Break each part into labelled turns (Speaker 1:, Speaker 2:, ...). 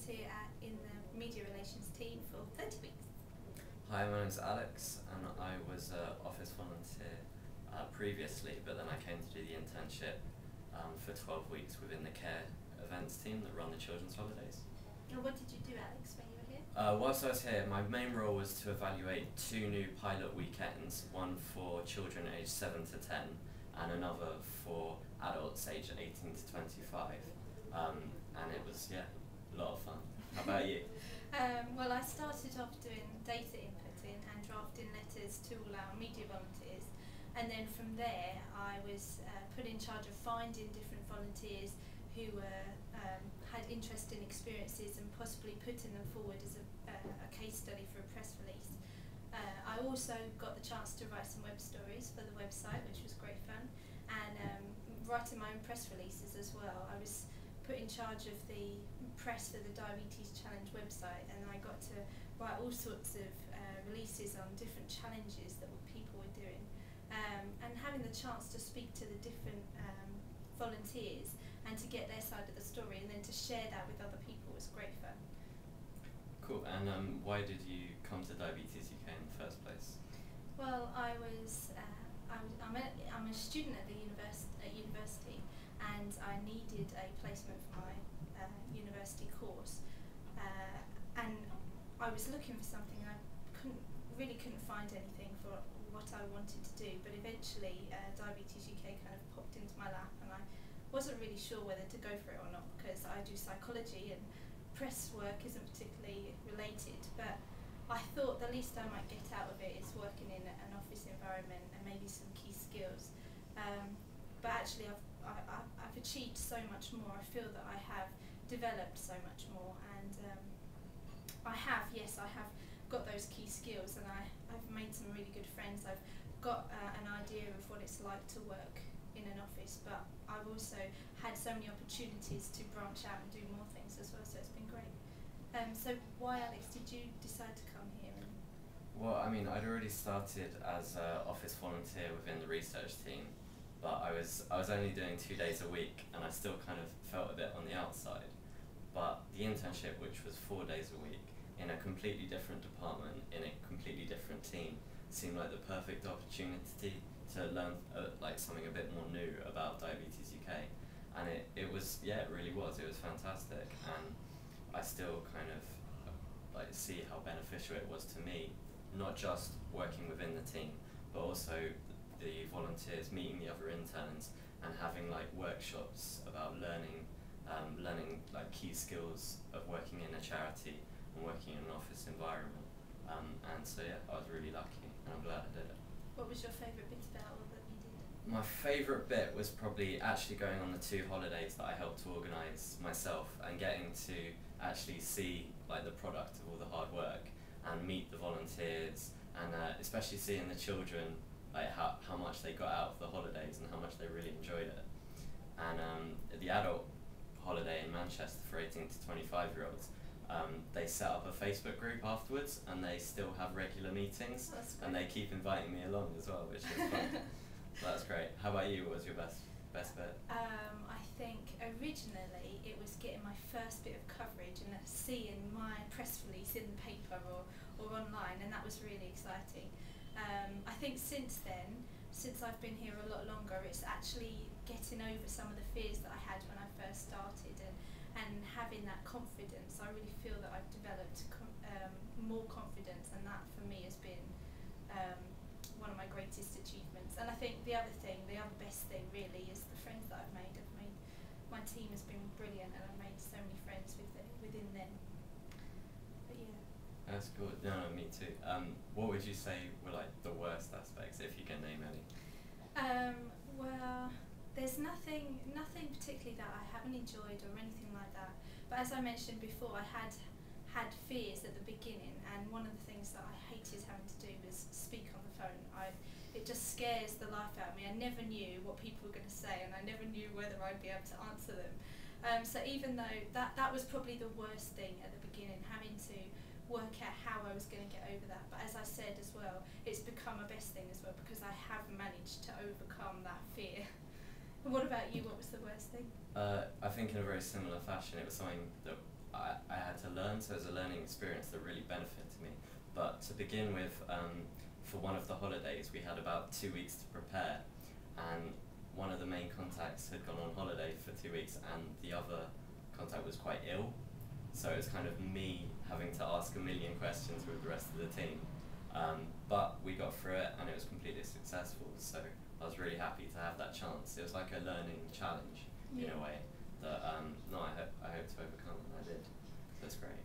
Speaker 1: volunteer in the media relations team for 30 weeks.
Speaker 2: Hi, my name's Alex, and I was an office volunteer previously, but then I came to do the internship for 12 weeks within the care events team that run the children's holidays.
Speaker 1: And what did you do, Alex, when you were here?
Speaker 2: Whilst I was here, my main role was to evaluate 2 new pilot weekends, one for children aged 7 to 10 and another for adults aged 18 to 25. And it was, a lot of fun. How about you?
Speaker 1: Well, I started off doing data inputting and drafting letters to all our media volunteers, and then from there I was put in charge of finding different volunteers who had interesting experiences and possibly putting them forward as a case study for a press release. I also got the chance to write some web stories for the website, which was great fun, and writing my own press releases as well. I was put in charge of the press for the Diabetes Challenge website, and I got to write all sorts of releases on different challenges that people were doing, and having the chance to speak to the different volunteers and to get their side of the story and then to share that with other people was great fun.
Speaker 2: Cool, and why did you come to Diabetes UK in the first place?
Speaker 1: Well, I'm a student at the university, and I needed a placement for my university course, and I was looking for something, and I couldn't find anything for what I wanted to do, but eventually Diabetes UK kind of popped into my lap, and I wasn't really sure whether to go for it or not, because I do psychology and press work isn't particularly related, but I thought the least I might get out of it is working in an office environment and maybe some key skills. But actually I've achieved so much more. I feel that I have developed so much more, and I have got those key skills, and I've made some really good friends. I've got an idea of what it's like to work in an office, but I've also had so many opportunities to branch out and do more things as well, so it's been great. So why, Alex, did you decide to come here?
Speaker 2: Well, I mean, I'd already started as an office volunteer within the research team, but I was only doing 2 days a week, and I still kind of felt a bit on the outside. But the internship, which was 4 days a week, in a completely different department, in a completely different team, seemed like the perfect opportunity to learn like something a bit more new about Diabetes UK. And it really was. It was fantastic, and I still kind of like see how beneficial it was to me, not just working within the team, but also the volunteers, meeting the other interns, and having like workshops about learning like key skills of working in a charity and working in an office environment. And so I was really lucky, and I'm glad I did it.
Speaker 1: What was your favourite bit about all that you did?
Speaker 2: My favourite bit was probably actually going on the 2 holidays that I helped to organise myself, and getting to actually see like the product of all the hard work and meet the volunteers, and especially seeing the children, like how much they got out of the holidays and how much they really enjoyed it. And the adult holiday in Manchester for 18 to 25-year-olds, they set up a Facebook group afterwards, and they still have regular meetings, and they keep inviting me along as well, which is fun. So that's great. How about you? What was your best bit?
Speaker 1: I think originally it was getting my first bit of coverage and seeing my press release in the paper or online, and that was really exciting. I think since then, since I've been here a lot longer, it's actually getting over some of the fears that I had when I first started, and having that confidence. I really feel that I've developed more confidence, and that for me has been one of my greatest achievements. And I think the other best thing really is the friends that I've made. My team has been brilliant, and I've made so many friends within them. But yeah.
Speaker 2: That's good. No, me too. What would you say were like the worst aspects, if you can name any?
Speaker 1: Well, there's nothing particularly that I haven't enjoyed or anything like that. But as I mentioned before, I had fears at the beginning, and one of the things that I hated having to do was speak on the phone. It just scares the life out of me. I never knew what people were going to say, and I never knew whether I'd be able to answer them. So even though that was probably the worst thing at the beginning, having to work out how I was going to get over that. But as I said as well, it's become a best thing as well, because I have managed to overcome that fear. And what about you? What was the worst thing?
Speaker 2: I think in a very similar fashion, it was something that I had to learn, so it was a learning experience that really benefited me. But to begin with, for one of the holidays, we had about 2 weeks to prepare, and one of the main contacts had gone on holiday for 2 weeks, and the other contact was quite ill. So it was kind of me having to ask a million questions with the rest of the team. But we got through it, and it was completely successful. So I was really happy to have that chance. It was like a learning challenge in a way that I hope to overcome, and I did. So it's great.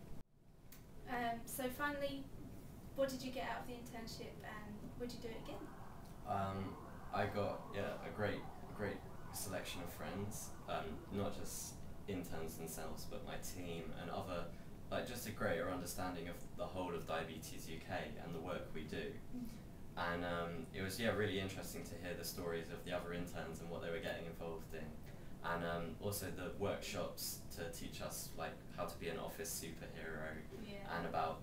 Speaker 1: So finally, what did you get out of the internship, and would you do it again?
Speaker 2: I got a great selection of friends, not just interns themselves, but my team and other, like just a greater understanding of the whole of Diabetes UK and the work we do. And it was really interesting to hear the stories of the other interns and what they were getting involved in, and also the workshops to teach us like how to be an office superhero, and about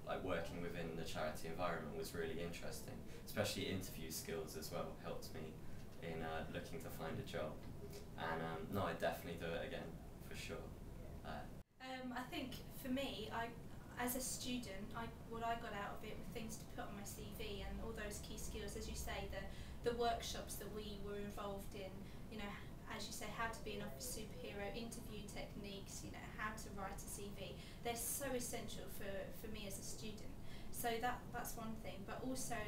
Speaker 2: like working within the charity environment was really interesting. Especially interview skills as well helped me in looking to find a job. And no, I'd definitely do it again for sure.
Speaker 1: I think for me, as a student, what I got out of it were things to put on my CV and all those key skills, as you say, the workshops that we were involved in, as you say, how to be an office superhero, interview techniques, how to write a CV. They're so essential for me as a student. So that's one thing. But also,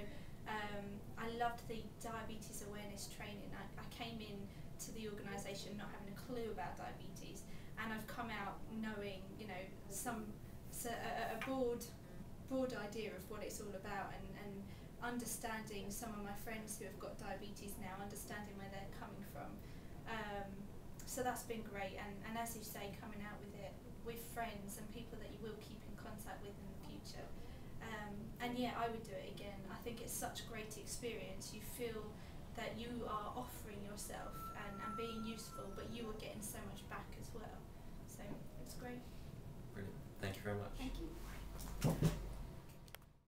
Speaker 1: I loved the diabetes awareness training. I came in to the organisation not having a clue about diabetes, and I've come out knowing, a broad idea of what it's all about, and understanding some of my friends who have got diabetes now, understanding where they're coming from. So that's been great, and as you say, coming out with it with friends and people that you will keep in contact with in the future. And I would do it again. I think it's such a great experience. You feel that you are offering yourself and being useful, but you are getting so much back as well. So it's great.
Speaker 2: Brilliant. Thank you very much.
Speaker 1: Thank you.